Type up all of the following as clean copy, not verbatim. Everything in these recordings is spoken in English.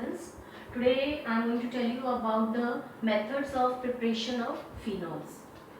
students. Today I am going to tell you about the methods of preparation of phenols.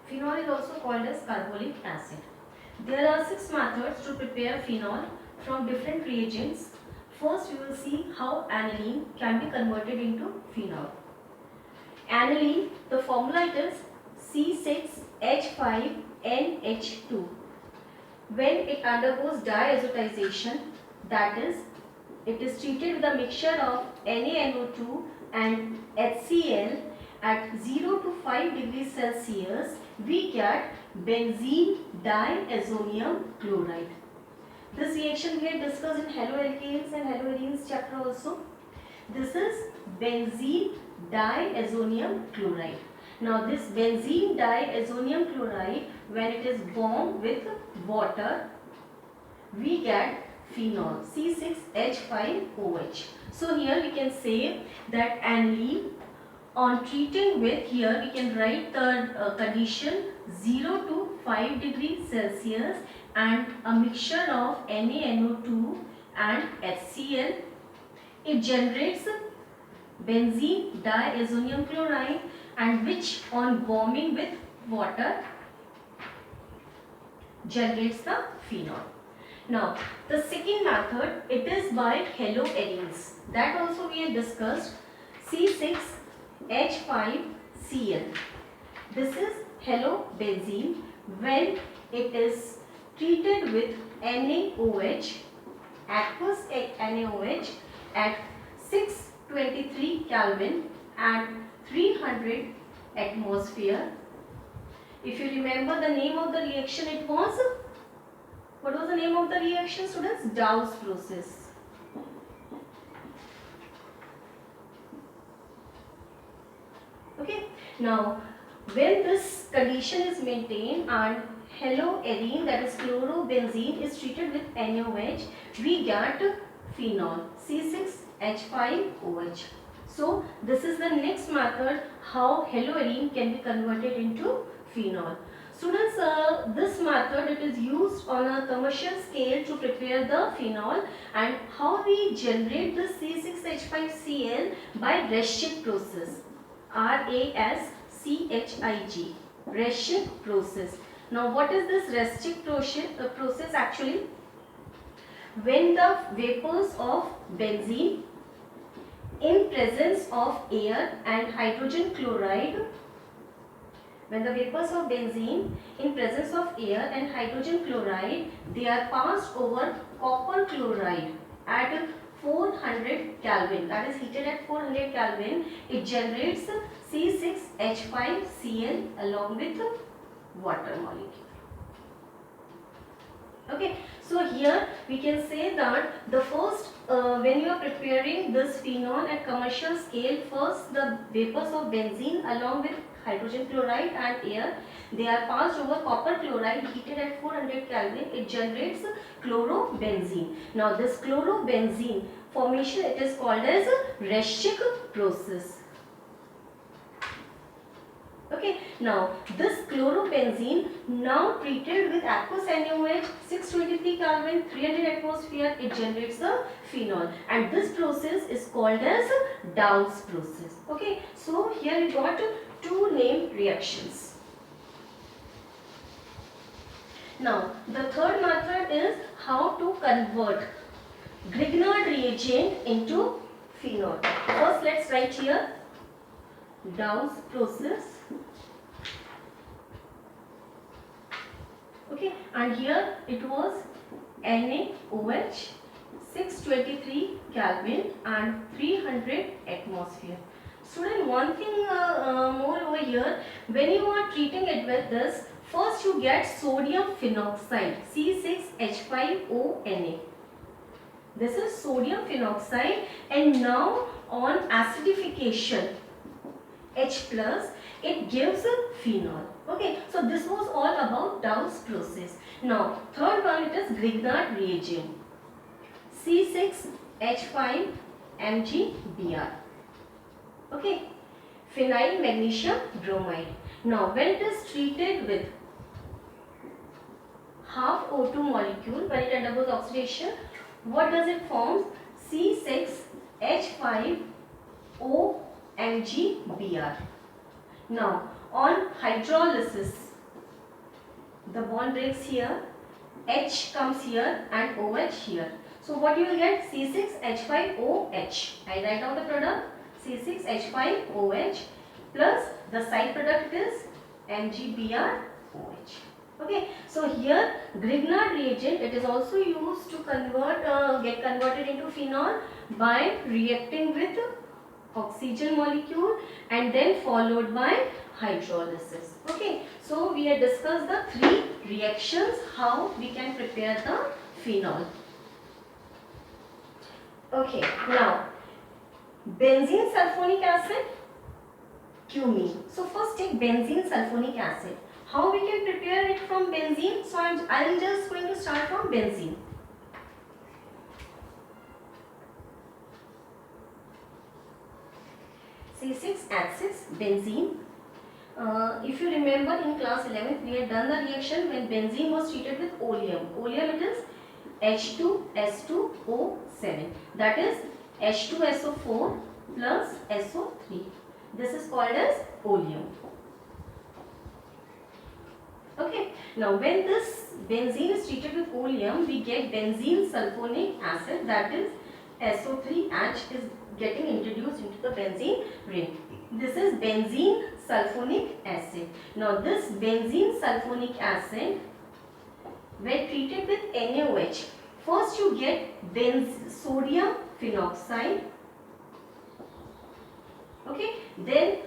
Phenol is also called as carbolic acid. There are 6 methods to prepare phenol from different reagents. First, we will see how aniline can be converted into phenol. Aniline, the formula is C6H5NH2. When it undergoes diazotization, that is, it is treated with a mixture of NaNO2 and HCl at 0 to 5 degrees Celsius, we get benzene diazonium chloride. This reaction we had discussed in haloalkanes and haloarenes chapter also. This is benzene diazonium chloride. Now this benzene diazonium chloride, when it is warmed with water, we get phenol C6H5OH. So here we can say that aniline, on treating with, here we can write the condition 0 to 5 degrees Celsius and a mixture of NaNO2 and HCl. It generates benzene diazonium chloride, and which on warming with water generates the phenol. Now the second method, it is by haloarenes. That also we have discussed, C6H5Cl. This is halobenzene. When it is treated with NaOH, aqueous NaOH at 623 Kelvin and 300 atmosphere. If you remember the name of the reaction, it was, what was the name of the reaction, students? Dow's process. Okay. Now, when this condition is maintained and haloarene, that is chlorobenzene, is treated with NaOH, we get phenol C6H5OH. So this is the next method how haloarene can be converted into phenol. Students, this method, it is used on a commercial scale to prepare the phenol. And how we generate the C6H5Cl? By Raschig process, RASCHIG, Raschig process. Now what is this Raschig process actually? When the vapors of benzene in presence of air and hydrogen chloride, when the vapors of benzene in presence of air and hydrogen chloride, they are passed over copper chloride at 400 Kelvin, that is heated at 400 Kelvin, it generates C6H5Cl along with water molecule. Okay, so here we can say that the first, when you are preparing this phenol at commercial scale, first the vapors of benzene along with hydrogen chloride and air, they are passed over copper chloride heated at 400 Kelvin, it generates chlorobenzene. Now this chlorobenzene formation, it is called as Raschig process. Okay, now this chlorobenzene, now treated with aqueous NaOH, 623 Kelvin, 300 atmosphere, it generates the phenol, and this process is called as Dow's process. Okay, so here we got two named reactions. Now the third method is how to convert Grignard reagent into phenol. First let's write here Dow's process. Okay, and here it was NaOH, 623 Kelvin and 300 atmosphere. Student, one thing more over here, when you are treating it with this, first you get sodium phenoxide, C6H5ONa. This is sodium phenoxide, and now on acidification, H plus, it gives phenol. Okay, so this was all about Dow's process. Now third one, it is Grignard reagent, C6H5MgBr. Okay, phenyl magnesium bromide. Now when it is treated with half O2 molecule, when it undergoes oxidation, what does it form? C6 H5OMgBr. Now on hydrolysis, the bond breaks here, H comes here and OH here. So what you will get? C6H5OH. I write down the product C6H5OH plus the side product is MgBrOH. Okay, so here Grignard reagent, it is also used to get converted into phenol by reacting with oxygen molecule and then followed by hydrolysis. Okay, so we have discussed the three reactions how we can prepare the phenol. Okay, now benzene sulfonic acid, cumene. So first take benzene sulfonic acid. How we can prepare it from benzene? So I am just going to start from benzene. C6H6 benzene. If you remember in class 11th we had done the reaction when benzene was treated with oleum. Oleum it is H2S2O7, that is H2SO4 plus SO3. This is called as oleum. Okay, now when this benzene is treated with oleum, we get benzene sulfonic acid, that is SO3H is getting introduced into the benzene ring. This is benzene sulfonic acid. Now this benzene sulfonic acid, when treated with NaOH, first you get sodium phenoxide. Okay, then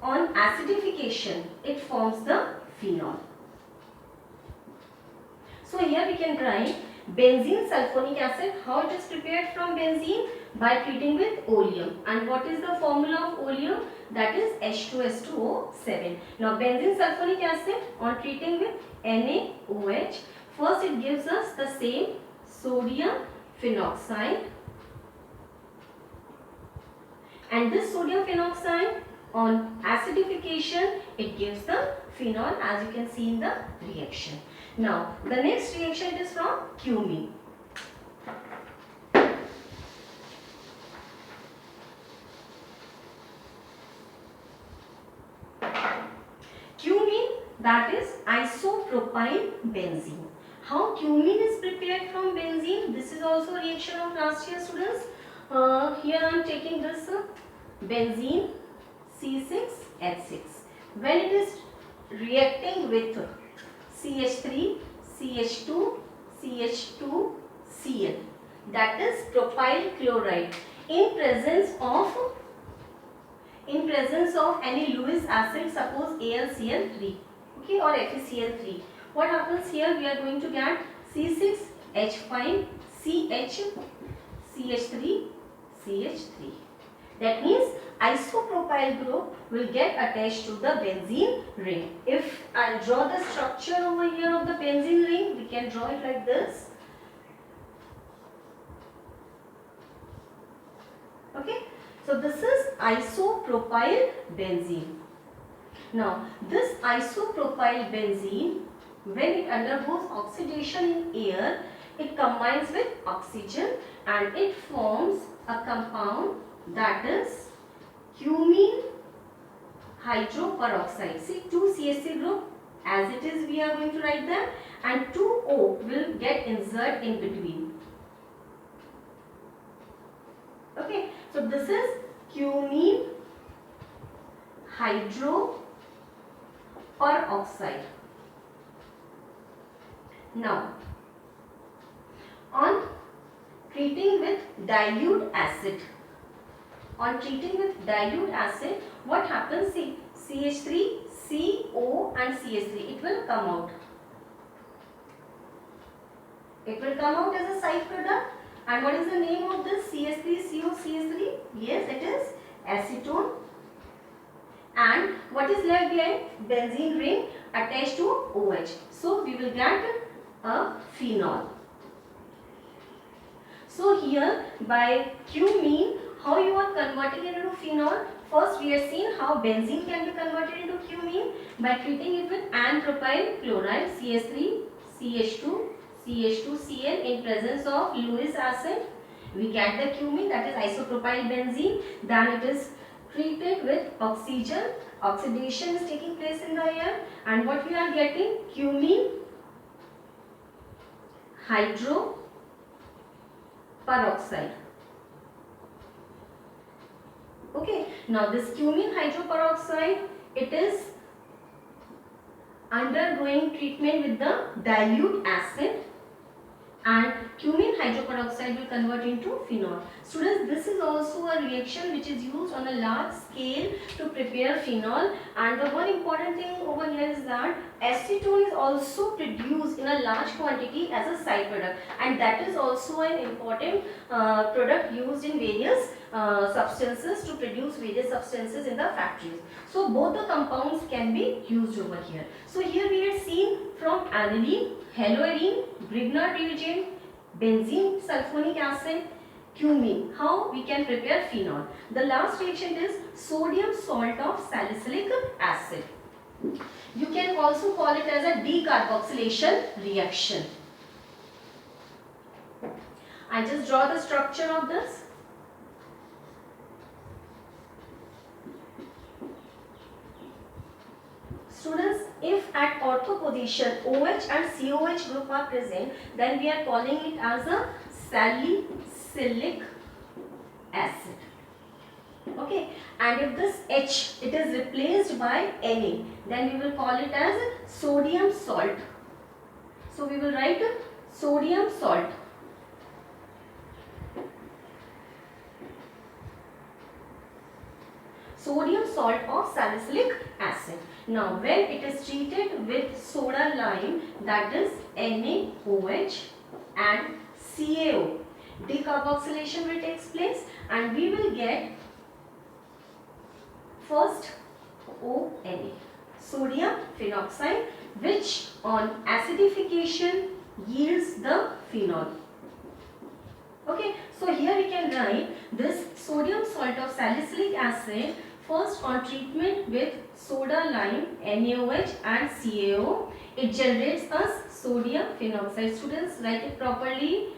on acidification it forms the phenol. So here we can write benzene sulfonic acid. How it is prepared from benzene? By treating with oleum. And what is the formula of oleum? That is H2S2O7. Now benzene sulfonic acid on treating with NaOH, first it gives us the same sodium phenoxide, and this sodium phenoxide on acidification it gives the phenol, as you can see in the reaction. Now the next reaction is from cumene. Cumene, that is isopropyl benzene. How cumene is prepared from benzene? This is also a reaction of last year, students. Here I am taking this benzene C6H6. When it is reacting with CH3, CH2, CH2, Cl, that is propyl chloride, in presence of any Lewis acid, suppose AlCl3, okay, or FeCl3. What happens here? We are going to get C6H5CH, CH3, CH3. That means isopropyl group will get attached to the benzene ring. If I draw the structure over here of the benzene ring, we can draw it like this. Okay, so this is isopropyl benzene. Now this isopropyl benzene, when it undergoes oxidation in air, it combines with oxygen and it forms a compound, that is cumene hydroperoxide. See, 2 CH3 group as it is we are going to write them, and 2 O will get inserted in between. Okay, so this is cumene hydroperoxide. Now on treating with dilute acid, what happens? See, CH3, CO and CH3, it will come out. It will come out as a side product. And what is the name of this CH3, CO, CH3? Yes, it is acetone. And what is left behind? Benzene ring attached to OH. So we will get a phenol. So here by cumene, how you are converting it into phenol? First we have seen how benzene can be converted into cumene by treating it with N-propyl chloride, CH3, CH2, CH2Cl in presence of Lewis acid. we get the cumene, that is isopropyl benzene. Then it is treated with oxygen, oxidation is taking place in the air, and what we are getting, cumene hydroperoxide. Okay, now this cumene hydroperoxide, it is undergoing treatment with the dilute acid, and cumene hydroperoxide will convert into phenol. Students, this is also a reaction which is used on a large scale to prepare phenol, and the one important thing over here is that acetone is also produced in a large quantity as a side product, and that is also an important product used in various substances, to produce various substances in the factories. So both the compounds can be used over here. So here we had seen from aniline, haloarine, Grignard reagent, benzene sulfonic acid, cumene, how we can prepare phenol. The last reaction is sodium salt of salicylic acid. You can also call it as a decarboxylation reaction. I just draw the structure of this. Students, if at ortho position OH and COH group are present, then we are calling it as a salicylic acid. Okay, and if this H, it is replaced by Na, then we will call it as sodium salt. So we will write sodium salt. Sodium salt of salicylic acid. Now when it is treated with soda lime, that is NaOH and CaO, decarboxylation will take place, and we will get first ONa, sodium phenoxide, which on acidification yields the phenol. Okay, so here we can write this sodium salt of salicylic acid. First, on treatment with soda lime, NaOH and CaO, it generates us sodium phenoxide. Students, write it properly.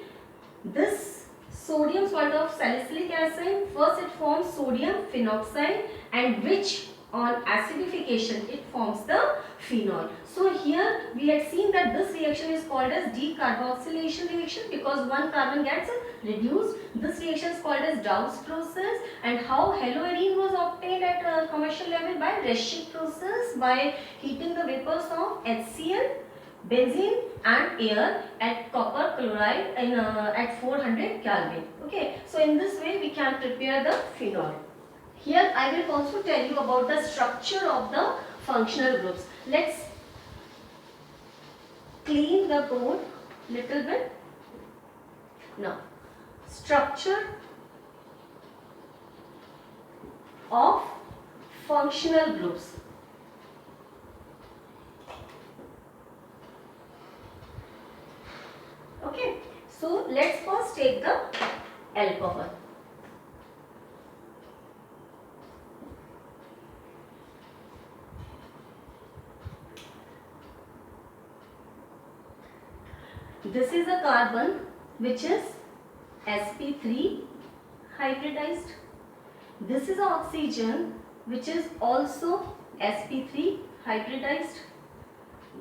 This sodium salt of salicylic acid, first it forms sodium phenoxide, and which on acidification it forms the phenol. So here we had seen that this reaction is called as decarboxylation reaction because one carbon gets reduced. This reaction is called as Dow's process, and how haloarine was obtained at a commercial level by Reschig process by heating the vapors of HCl, benzene and air at copper chloride at 400 Kelvin. Okay, so in this way we can prepare the phenol. Here I will also tell you about the structure of the functional groups. Let's clean the board little bit. Now, structure of functional groups. Okay, so let's first take the alcohol. This is a carbon which is sp3 hybridized. This is a oxygen which is also sp3 hybridized.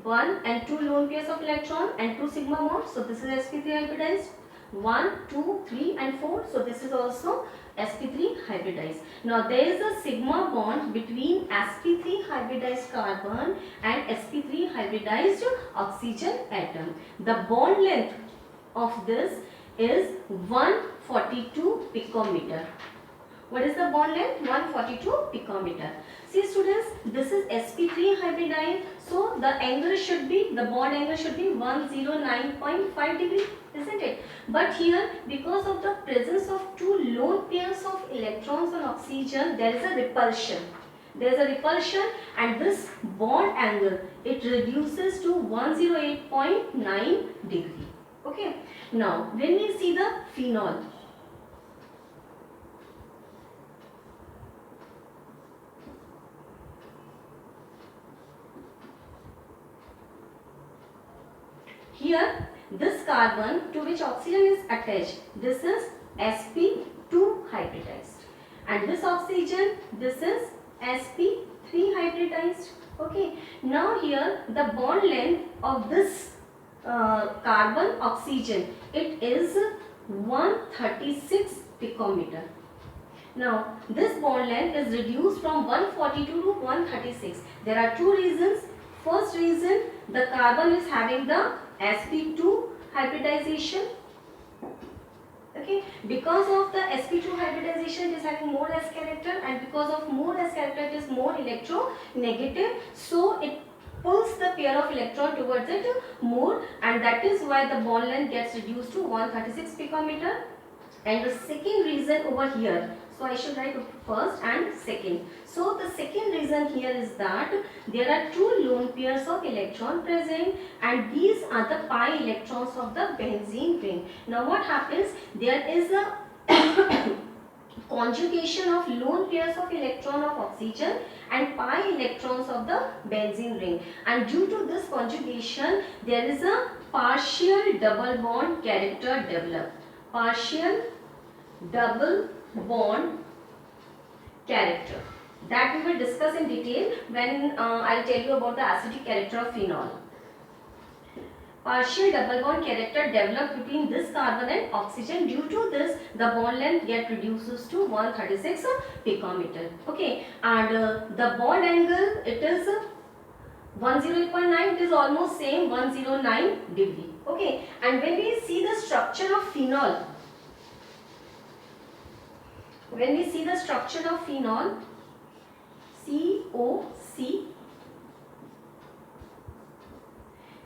1 and 2 lone pairs of electron and 2 sigma bonds. So this is sp3 hybridized. 1, 2, 3 and 4. So this is also sp3 hybridized. Now there is a sigma bond between sp3 hybridized carbon and sp3 hybridized oxygen atom. The bond length of this is 142 picometer. What is the bond length? 142 picometer. See students, this is sp3 hybridized, so the angle should be, the bond angle should be 109.5 degree, isn't it? But here, because of the presence of two lone pairs of electrons on oxygen, there is a repulsion. There is a repulsion, and this bond angle, it reduces to 108.9 degree. Okay. Now, when we see the phenol, here this carbon to which oxygen is attached, this is sp2 hybridized, and this oxygen, this is sp3 hybridized. Okay, now here the bond length of this carbon oxygen, it is 136 picometer. Now this bond length is reduced from 142 to 136. There are two reasons. First reason, the carbon is having the sp2 hybridization. Okay, because of the sp2 hybridization, it is having more s character, and because of more s character, it is more electronegative, so it pulls the pair of electron towards it more, and that is why the bond length gets reduced to 136 picometer. And the second reason over here, so I should write first and second. So the second reason here is that there are two lone pairs of electron present, and these are the pi electrons of the benzene ring. Now what happens, there is a conjugation of lone pairs of electron of oxygen and pi electrons of the benzene ring, and due to this conjugation there is a partial double bond character developed. Partial double bond character, that we will discuss in detail when I will tell you about the acidic character of phenol. Partial double bond character developed between this carbon and oxygen. Due to this, the bond length get reduces to 136 picometer. Okay, and the bond angle, it is 108.9, it is almost same 109 degree. Okay, and when we see the structure of phenol, COC,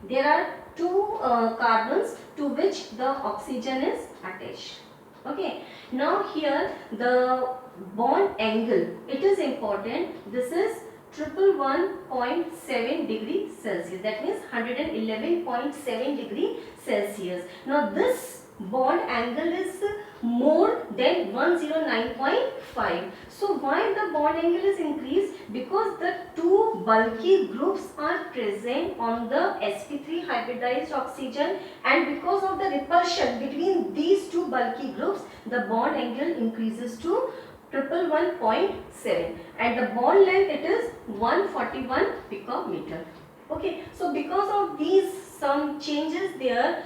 there are two carbons to which the oxygen is attached. Okay, now here the bond angle, it is important. This is 111.7 degree Celsius, that means 111.7 degree Celsius. Now this bond angle is more than 109.5. So why the bond angle is increased? Because the two bulky groups are present on the sp3 hybridized oxygen, and because of the repulsion between these two bulky groups, the bond angle increases to 111.7, and the bond length, it is 141 picometer. Okay, so because of these some changes there,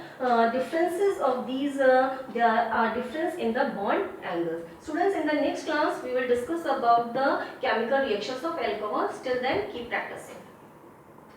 differences of these, there are difference in the bond angles. Students, in the next class we will discuss about the chemical reactions of alcohols. Till then, keep practicing.